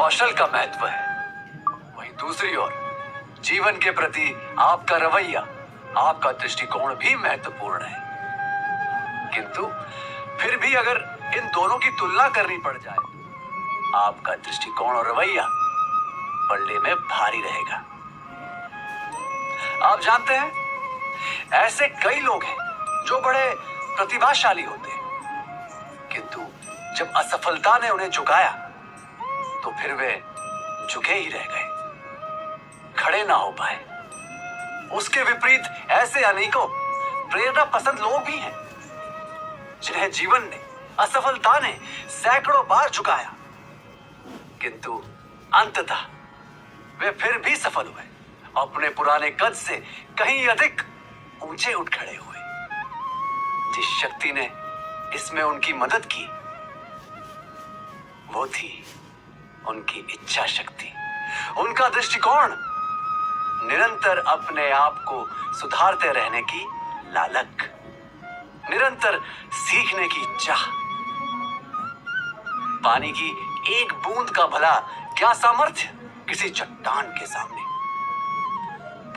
कौशल का महत्व है, वहीं दूसरी ओर जीवन के प्रति आपका रवैया, आपका दृष्टिकोण भी महत्वपूर्ण है। किंतु फिर भी अगर इन दोनों की तुलना करनी पड़ जाए, आपका दृष्टिकोण और रवैया पलड़े में भारी रहेगा। आप जानते हैं, ऐसे कई लोग हैं जो बड़े प्रतिभाशाली होते हैं, किंतु जब असफलता ने उन्हें झुकाया तो फिर वे झुके ही रह गए, खड़े ना हो पाए। उसके विपरीत ऐसे अनेकों प्रेरणा पसंद लोग भी हैं जिन्हें जीवन ने, असफलता ने सैकड़ों बार झुकाया, किंतु अंततः वे फिर भी सफल हुए, अपने पुराने कद से कहीं अधिक ऊंचे उठ खड़े हुए। जिस शक्ति ने इसमें उनकी मदद की वो थी उनकी इच्छा शक्ति, उनका दृष्टिकोण, निरंतर अपने आप को सुधारते रहने की लालक, निरंतर सीखने की चाह। पानी की एक बूंद का भला क्या सामर्थ्य किसी चट्टान के सामने,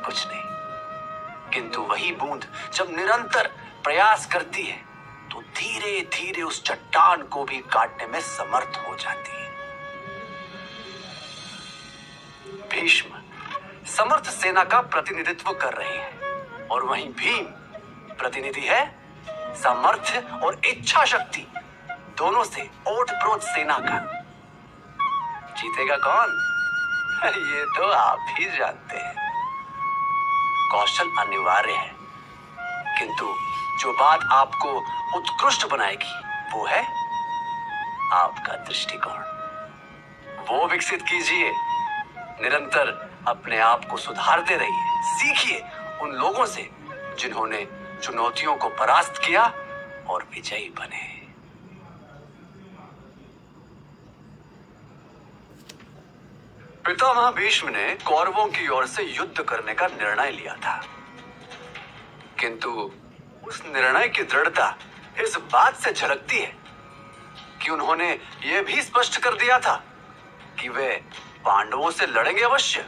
कुछ नहीं। किंतु वही बूंद जब निरंतर प्रयास करती है तो धीरे धीरे उस चट्टान को भी काटने में समर्थ हो जाती है। भीष्म समर्थ सेना का प्रतिनिधित्व कर रहे हैं और वहीं भीम प्रतिनिधि है सामर्थ्य और इच्छा शक्ति दोनों से ओतप्रोत सेना का। जीतेगा कौन? ये तो आप ही जानते हैं। कौशल अनिवार्य है, किंतु जो बात आपको उत्कृष्ट बनाएगी वो है आपका दृष्टिकोण। वो विकसित कीजिए, निरंतर अपने आप को सुधारते रहिए, सीखिए उन लोगों से जिन्होंने चुनौतियों को परास्त किया और विजयी बने। पितामह भीष्म ने कौरवों की ओर से युद्ध करने का निर्णय लिया था, किंतु उस निर्णय की दृढ़ता इस बात से झलकती है कि उन्होंने यह भी स्पष्ट कर दिया था कि वे पांडवों से लड़ेंगे अवश्य,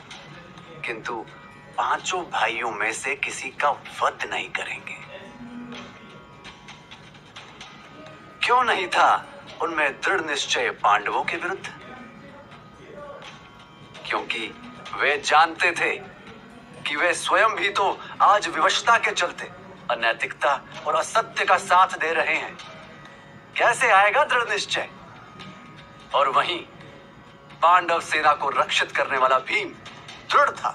किंतु पांचों भाइयों में से किसी का वध नहीं करेंगे। क्यों नहीं था उनमें दृढ़ निश्चय पांडवों के विरुद्ध? क्योंकि वे जानते थे कि वे स्वयं भी तो आज विवशता के चलते अनैतिकता और असत्य का साथ दे रहे हैं। कैसे आएगा दृढ़ निश्चय? और वहीं पांडव सेना को रक्षित करने वाला भीम दृढ़ था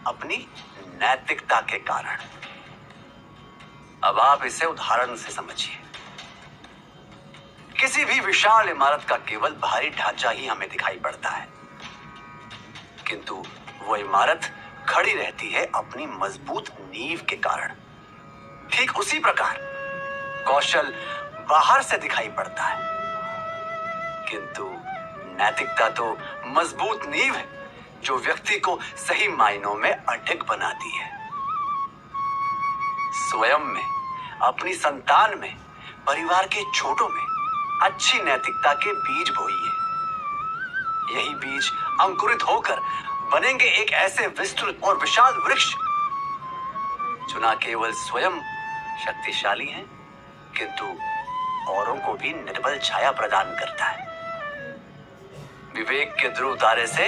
अपनी नैतिकता के कारण। अब आप इसे उदाहरण से समझिए। किसी भी विशाल इमारत का केवल बाहरी ढांचा ही हमें दिखाई पड़ता है, किंतु वो इमारत खड़ी रहती है अपनी मजबूत नींव के कारण। ठीक उसी प्रकार कौशल बाहर से दिखाई पड़ता है, किंतु नैतिकता तो मजबूत नींव है जो व्यक्ति को सही मायनों में अडिग बनाती है। स्वयं में, अपनी संतान में, परिवार के छोटों में अच्छी नैतिकता के बीज बोइए। यही बीज अंकुरित होकर बनेंगे एक ऐसे विस्तृत और विशाल वृक्ष जो न केवल स्वयं शक्तिशाली है, किंतु औरों को भी निर्बल छाया प्रदान करता है। विवेक के ध्रुव तारे से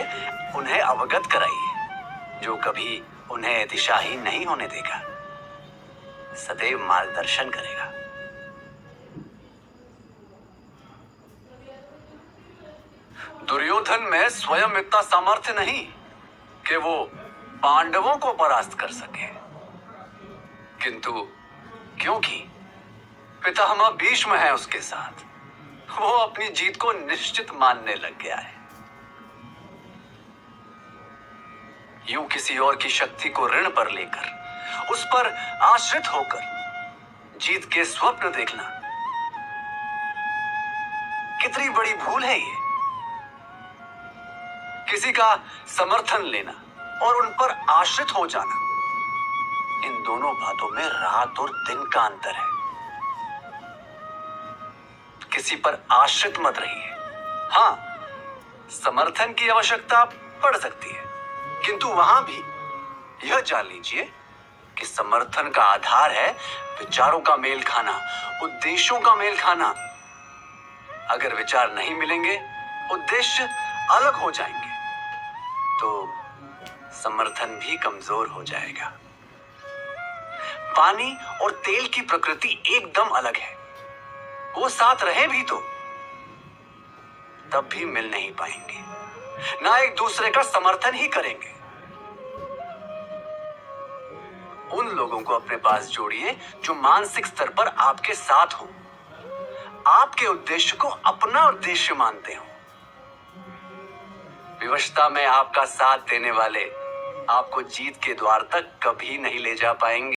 उन्हें अवगत कराइए, जो कभी उन्हें दिशाहीन नहीं होने देगा, सदैव मार्गदर्शन करेगा। दुर्योधन में स्वयं इतना सामर्थ्य नहीं कि वो पांडवों को परास्त कर सके, किंतु क्योंकि पितामह भीष्म है उसके साथ, वो अपनी जीत को निश्चित मानने लग गया है। यूं किसी और की शक्ति को ऋण पर लेकर, उस पर आश्रित होकर जीत के स्वप्न देखना कितनी बड़ी भूल है ये। किसी का समर्थन लेना और उन पर आश्रित हो जाना, इन दोनों बातों में रात और दिन का अंतर है। किसी पर आश्रित मत रहिए। हाँ, समर्थन की आवश्यकता पड़ सकती है, किंतु वहां भी यह जान लीजिए कि समर्थन का आधार है विचारों का मेल खाना, उद्देश्यों का मेल खाना। अगर विचार नहीं मिलेंगे, उद्देश्य अलग हो जाएंगे, तो समर्थन भी कमजोर हो जाएगा। पानी और तेल की प्रकृति एकदम अलग है। वो साथ रहे भी तो तब भी मिल नहीं पाएंगे, ना एक दूसरे का समर्थन ही करेंगे। उन लोगों को अपने पास जोड़िए जो मानसिक स्तर पर आपके साथ हो, आपके उद्देश्य को अपना उद्देश्य मानते हो। विवशता में आपका साथ देने वाले आपको जीत के द्वार तक कभी नहीं ले जा पाएंगे।